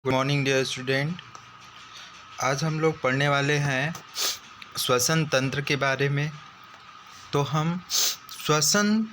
Good morning dear student. आज हम लोग पढ़ने वाले हैं श्वसन तंत्र के बारे में। तो हम श्वसन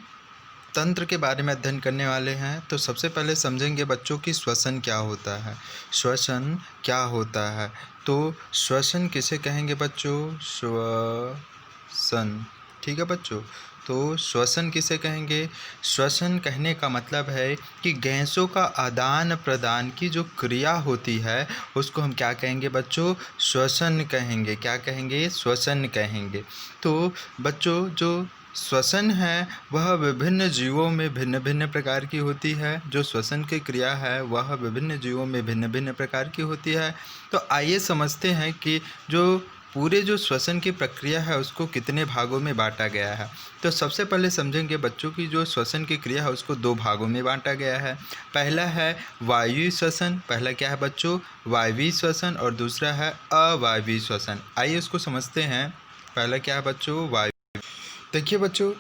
तंत्र के बारे में अध्ययन करने वाले हैं। तो सबसे पहले समझेंगे बच्चों की श्वसन क्या होता है। श्वसन क्या होता है, तो श्वसन किसे कहेंगे बच्चों? श्वसन, ठीक है बच्चों। तो श्वसन किसे कहेंगे? श्वसन कहने का मतलब है कि गैसों का आदान प्रदान की जो क्रिया होती है उसको हम क्या कहेंगे बच्चों? श्वसन कहेंगे। क्या कहेंगे? श्वसन कहेंगे। तो बच्चों जो श्वसन है वह विभिन्न जीवों में भिन्न भिन्न प्रकार की होती है। जो श्वसन की क्रिया है वह विभिन्न जीवों में भिन्न भिन्न प्रकार की होती है। तो आइए समझते हैं कि जो पूरे जो श्वसन की प्रक्रिया है उसको कितने भागों में बांटा गया है। तो सबसे पहले समझेंगे बच्चों की जो श्वसन की क्रिया है उसको दो भागों में बांटा गया है। पहला है वायु श्वसन। पहला क्या है बच्चों? वायवीय श्वसन। और दूसरा है अवायवीय श्वसन। आइए उसको समझते हैं। पहला क्या है बच्चों? वायु। देखिए बच्चों,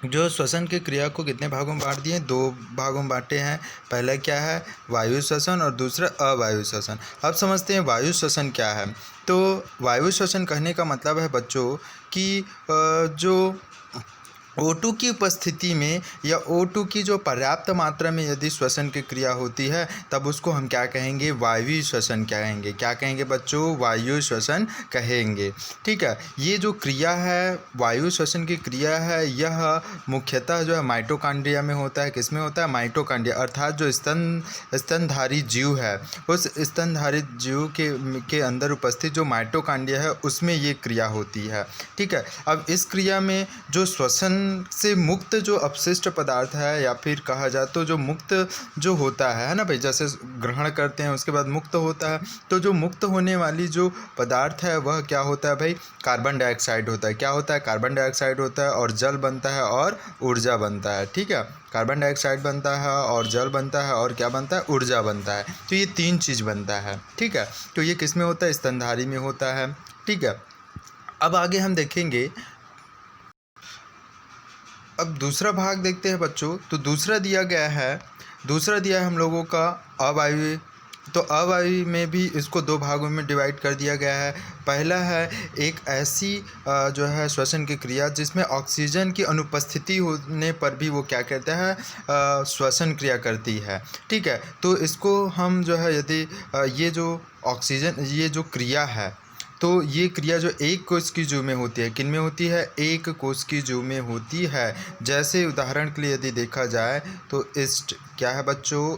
जो श्वसन की क्रिया को कितने भागों में बांट दिए? दो भागों में बांटे हैं। पहला क्या है? वायु श्वसन और दूसरा अवायु श्वसन। अब समझते हैं वायु श्वसन क्या है। तो वायु श्वसन कहने का मतलब है बच्चों कि जो O2 की उपस्थिति में या O2 की जो पर्याप्त मात्रा में यदि श्वसन की क्रिया होती है तब उसको हम क्या कहेंगे? वायवीय श्वसन कहेंगे। क्या कहेंगे बच्चों? वायु श्वसन कहेंगे। ठीक है। ये जो क्रिया है, वायु श्वसन की क्रिया है, यह मुख्यतः जो है माइटोकॉन्ड्रिया में होता है। किस में होता है? माइटोकॉन्ड्रिया, अर्थात जो स्तनधारी जीव है उस स्तनधारी जीव के अंदर उपस्थित जो माइटोकॉन्ड्रिया है उसमें ये क्रिया होती है। ठीक है। अब इस क्रिया में जो श्वसन से मुक्त जो अपशिष्ट पदार्थ है या फिर कहा जाए तो जो मुक्त जो होता है ना भाई, जैसे ग्रहण करते हैं उसके बाद मुक्त होता है, तो जो मुक्त होने वाली जो पदार्थ है वह क्या होता है भाई? कार्बन डाइऑक्साइड होता है। क्या होता है? कार्बन डाइऑक्साइड होता है और जल बनता है और ऊर्जा बनता है। ठीक है। कार्बन डाइऑक्साइड बनता है और जल बनता है और क्या बनता है? ऊर्जा बनता है। तो ये तीन चीज़ बनता है। ठीक है। तो ये किस में होता है? स्तनधारी में होता है। ठीक है। अब आगे हम देखेंगे, अब दूसरा भाग देखते हैं बच्चों। तो दूसरा दिया है हम लोगों का अवायवीय। तो अवायवीय में भी इसको दो भागों में डिवाइड कर दिया गया है। पहला है एक ऐसी जो है श्वसन की क्रिया जिसमें ऑक्सीजन की अनुपस्थिति होने पर भी वो क्या कहता है? श्वसन क्रिया करती है। ठीक है। तो इसको हम जो है यदि ये जो ऑक्सीजन, ये जो क्रिया है, तो ये क्रिया जो एक कोश की जीव में होती है, किन में होती है? एक कोश की जीव में होती है। जैसे उदाहरण के लिए यदि देखा जाए तो ईस्ट, क्या है बच्चों?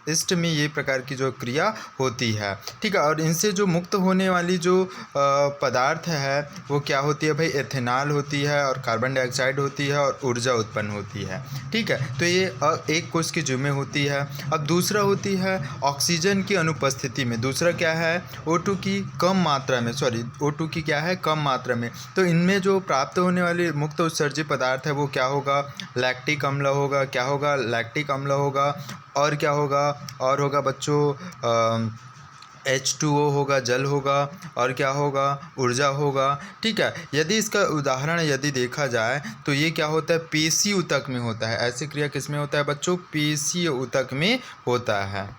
ईस्ट में ये प्रकार की जो क्रिया होती है। ठीक है। और इनसे जो मुक्त होने वाली जो पदार्थ है वो क्या होती है भाई? एथेनॉल होती है और कार्बन डाइऑक्साइड होती है और ऊर्जा उत्पन्न होती है। ठीक है। तो ये एक कोश की जीव में होती है। अब दूसरा होती है ऑक्सीजन की अनुपस्थिति में। दूसरा क्या है? O2 की कम मात्रा में, O2 की क्या है? कम मात्रा में। तो इनमें जो प्राप्त होने वाली मुक्त उत्सर्जित पदार्थ है वो क्या होगा? लैक्टिक अम्ल होगा। क्या होगा? लैक्टिक अम्ल होगा। और क्या होगा? और होगा बच्चों H2O होगा, जल होगा। और क्या होगा? ऊर्जा होगा। ठीक है। यदि इसका उदाहरण यदि देखा जाए तो ये क्या होता है? पेशीय ऊतक में होता है। ऐसी क्रिया किस में होता है बच्चों? पेशीय ऊतक में होता है।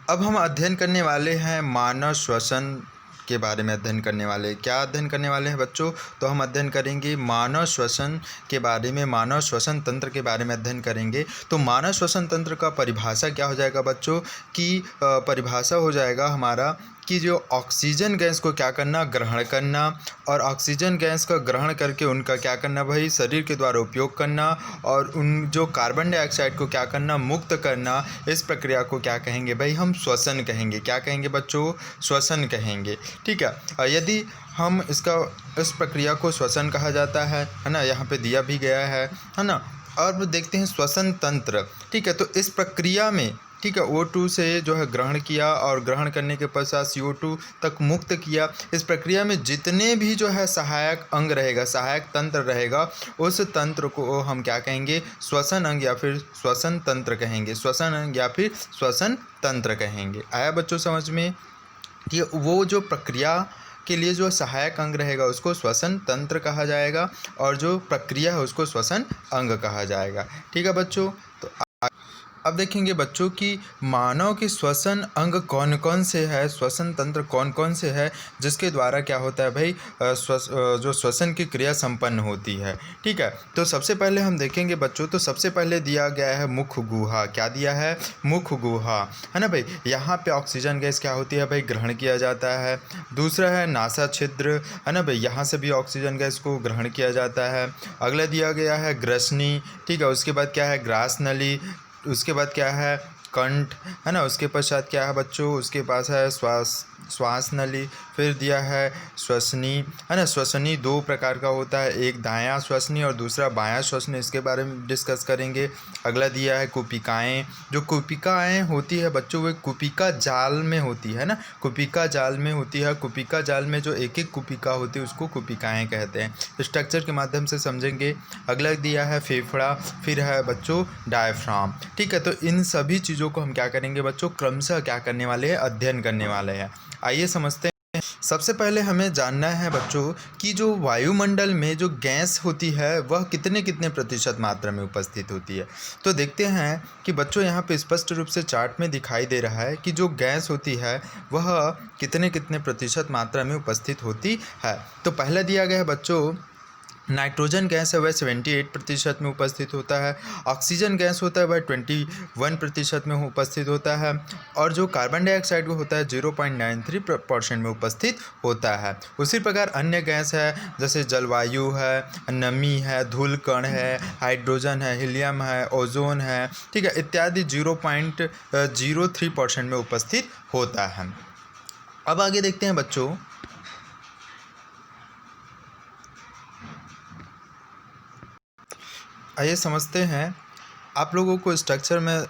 अब हम अध्ययन करने वाले हैं मानव श्वसन के बारे में अध्ययन करने वाले। क्या अध्ययन करने वाले हैं बच्चों? तो हम अध्ययन करेंगे मानव श्वसन के बारे में, मानव श्वसन तंत्र के बारे में अध्ययन करेंगे। तो मानव श्वसन तंत्र का परिभाषा क्या हो जाएगा बच्चों? कि परिभाषा हो जाएगा हमारा कि जो ऑक्सीजन गैस को क्या करना? ग्रहण करना। और ऑक्सीजन गैस का ग्रहण करके उनका क्या करना भाई? शरीर के द्वारा उपयोग करना। और उन जो कार्बन डाइऑक्साइड को क्या करना? मुक्त करना। इस प्रक्रिया को क्या कहेंगे भाई? हम श्वसन कहेंगे। क्या कहेंगे बच्चों? श्वसन कहेंगे। ठीक है। यदि हम इस प्रक्रिया को श्वसन कहा जाता है ना, यहाँ पे दिया भी गया है ना। और देखते हैं श्वसन तंत्र। ठीक है। तो इस प्रक्रिया में, ठीक है, O2 से जो है ग्रहण किया और ग्रहण करने के पश्चात CO2 तक मुक्त किया। इस प्रक्रिया में जितने भी जो है सहायक अंग रहेगा, सहायक तंत्र रहेगा, उस तंत्र को हम क्या कहेंगे? श्वसन अंग या फिर श्वसन तंत्र कहेंगे। श्वसन अंग या फिर श्वसन तंत्र कहेंगे। आया बच्चों समझ में? कि वो जो प्रक्रिया के लिए जो सहायक अंग रहेगा उसको श्वसन तंत्र कहा जाएगा और जो प्रक्रिया है उसको श्वसन अंग कहा जाएगा। ठीक है बच्चों। तो अब देखेंगे बच्चों कि मानव के श्वसन अंग कौन कौन से है, श्वसन तंत्र कौन कौन से है जिसके द्वारा क्या होता है भाई जो श्वसन की क्रिया संपन्न होती है। ठीक है, तो सबसे पहले हम देखेंगे बच्चों, तो सबसे पहले दिया गया है मुख गुहा। क्या दिया है? मुख गुहा, है ना भाई। यहाँ पे ऑक्सीजन गैस क्या होती है भाई? ग्रहण किया जाता है। दूसरा है नासा छिद्र, है ना भाई, यहाँ से भी ऑक्सीजन गैस को ग्रहण किया जाता है। अगला दिया गया है ग्रसनी। ठीक है, उसके बाद क्या है? ग्रास नली। उसके बाद क्या है? कंठ, है ना। उसके पश्चात क्या है बच्चों? उसके पास है श्वास नली। फिर दिया है श्वसनी, है ना। श्वसनी दो प्रकार का होता है, एक दायां श्वसनी और दूसरा बायां श्वसनी, इसके बारे में डिस्कस करेंगे। अगला दिया है कुपिकाएँ। जो कुपिकाएँ होती है बच्चों वो कुपिका जाल में होती है ना, कुपिका जाल में होती है। कुपिका जाल में जो एक एक कुपिका होती है उसको कुपिकाएँ कहते हैं। स्ट्रक्चर के माध्यम से समझेंगे। अगला दिया है फेफड़ा। फिर है बच्चों डायफ्राम। ठीक है, तो इन सभी चीज़ों को हम क्या करेंगे बच्चों? क्रमशः क्या करने वाले हैं? अध्ययन करने वाले हैं। आइए समझते हैं। सबसे पहले हमें जानना है बच्चों कि जो वायुमंडल में जो गैस होती है वह कितने कितने प्रतिशत मात्रा में उपस्थित होती है। तो देखते हैं कि बच्चों यहाँ पे स्पष्ट रूप से चार्ट में दिखाई दे रहा है कि जो गैस होती है वह कितने कितने प्रतिशत मात्रा में उपस्थित होती है। तो पहला दिया गया है बच्चों नाइट्रोजन गैस है वह 78% में उपस्थित होता है। ऑक्सीजन गैस होता है वह 21% में उपस्थित होता है। और जो कार्बन डाइऑक्साइड होता है 0.93% में उपस्थित होता है। उसी प्रकार अन्य गैस है जैसे जलवायु है, नमी है, धूल कण है, हाइड्रोजन है, हीलियम है, ओजोन है, ठीक है, इत्यादि 0.03% में उपस्थित होता है। अब आगे देखते हैं बच्चों। आइए समझते हैं। आप लोगों को स्ट्रक्चर में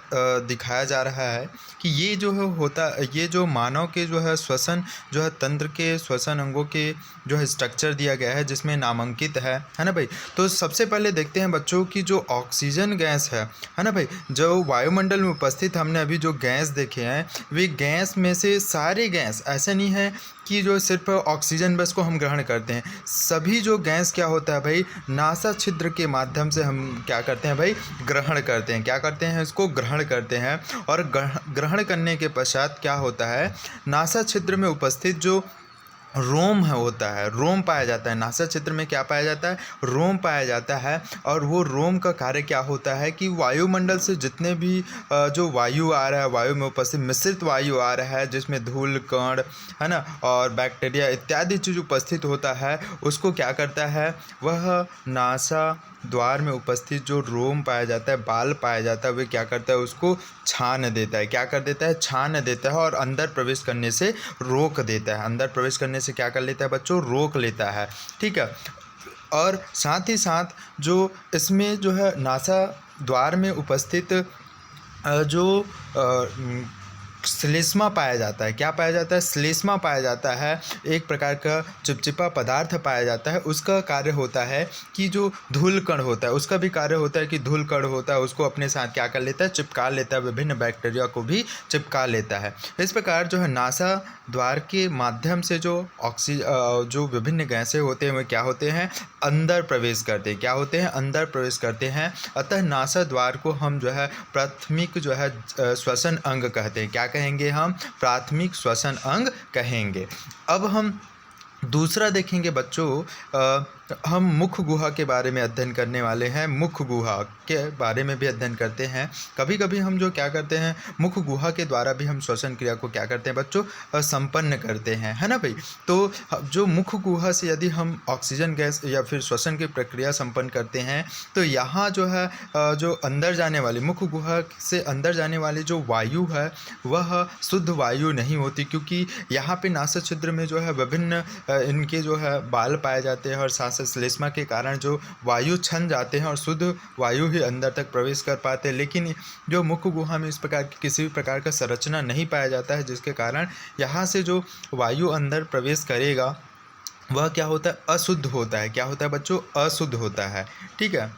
दिखाया जा रहा है कि ये जो है होता, ये जो मानव के जो है श्वसन जो है तंत्र के श्वसन अंगों के जो है स्ट्रक्चर दिया गया है जिसमें नामांकित है ना भाई। तो सबसे पहले देखते हैं बच्चों कि जो ऑक्सीजन गैस है ना भाई, जो वायुमंडल में उपस्थित हमने अभी जो गैस देखे हैं वे गैस में से सारे गैस ऐसे नहीं है कि जो सिर्फ ऑक्सीजन बस को हम ग्रहण करते हैं। सभी जो गैस क्या होता है भाई, नासा छिद्र के माध्यम से हम क्या करते हैं भाई? ग्रहण करते हैं। क्या करते हैं? इसको ग्रहण करते हैं। और ग्रहण करने के पश्चात क्या होता है? नासा छिद्र में उपस्थित जो रोम है होता है, रोम पाया जाता है। नासा छिद्र में क्या पाया जाता है? रोम पाया जाता है। और वो रोम का कार्य क्या होता है कि वायुमंडल से जितने भी जो वायु आ रहा है, वायु में उपस्थित मिश्रित वायु आ रहा है जिसमें धूल कण, है ना, और बैक्टीरिया इत्यादि चीज़ उपस्थित होता है, उसको क्या करता है? वह नासा द्वार में उपस्थित जो रोम पाया जाता है, बाल पाया जाता है, वे क्या करता है? उसको छान देता है। क्या कर देता है? छान देता है और अंदर प्रवेश करने से रोक देता है। अंदर प्रवेश करने से क्या कर लेता है बच्चों? रोक लेता है। ठीक है, और साथ ही साथ जो इसमें जो है नासा द्वार में उपस्थित जो श्लेष्मा पाया जाता है। क्या पाया जाता है? श्लेष्मा पाया जाता है। एक प्रकार का चिपचिपा पदार्थ पाया जाता है। उसका कार्य होता है कि जो धूल कण होता है उसका भी कार्य होता है कि धूल कण होता है उसको अपने साथ क्या कर लेता है? चिपका लेता है, विभिन्न बैक्टीरिया को भी चिपका लेता है। इस प्रकार जो है नासा द्वार के माध्यम से जो जो विभिन्न गैसें होते हैं वे क्या होते हैं? अंदर प्रवेश करते हैं। क्या होते हैं? अंदर प्रवेश करते हैं। अतः नासा द्वार को हम जो है प्राथमिक जो है श्वसन अंग कहते हैं। क्या कहेंगे हम? प्राथमिक श्वसन अंग कहेंगे। अब हम दूसरा देखेंगे बच्चों, हम मुख गुहा के बारे में अध्ययन करने वाले हैं। मुख गुहा के बारे में भी अध्ययन करते हैं। कभी कभी हम जो क्या करते हैं, मुख गुहा के द्वारा भी हम श्वसन क्रिया को क्या करते हैं बच्चों? संपन्न करते हैं, है ना भाई। तो जो मुख गुहा से यदि हम ऑक्सीजन गैस या फिर श्वसन की प्रक्रिया संपन्न करते हैं तो यहाँ जो है जो अंदर जाने वाली, मुख गुहा से अंदर जाने वाली जो वायु है वह शुद्ध वायु नहीं होती, क्योंकि यहाँ पे नासा छिद्र में जो है विभिन्न इनके जो है बाल पाए जाते हैं और साथ साथ श्लेष्मा के कारण जो वायु छन जाते हैं और शुद्ध वायु ही अंदर तक प्रवेश कर पाते हैं। लेकिन जो मुख गुहा में इस प्रकार की किसी भी प्रकार का संरचना नहीं पाया जाता है, जिसके कारण यहाँ से जो वायु अंदर प्रवेश करेगा वह क्या होता है? अशुद्ध होता है। क्या होता है बच्चों? अशुद्ध होता है। ठीक है।